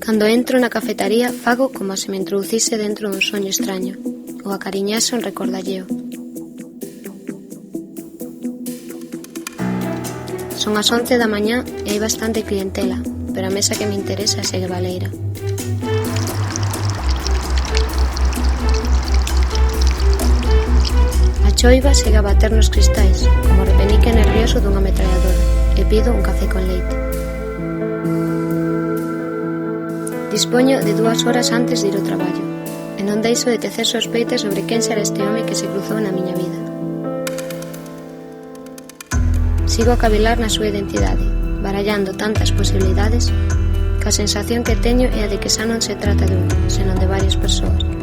Cando entro na cafetaría fago como se me introducise dentro dun soño extraño, ou acariñase un recordalleo. Son as 11 da mañá e hai bastante clientela, pero a mesa que me interesa segue baleira. A choiva segue a bater nos cristais, como repenique nervioso dunha metralladora, e pido un café con leite. Dispoño de 2 horas antes de ir ao traballo, e non deixo de tecer sospeitas sobre quen será este home que se cruzou na miña vida. Sigo a cavilar na súa identidade, barallando tantas posibilidades, que a sensación que teño é a de que xa non se trata de un, senón de varias persoas.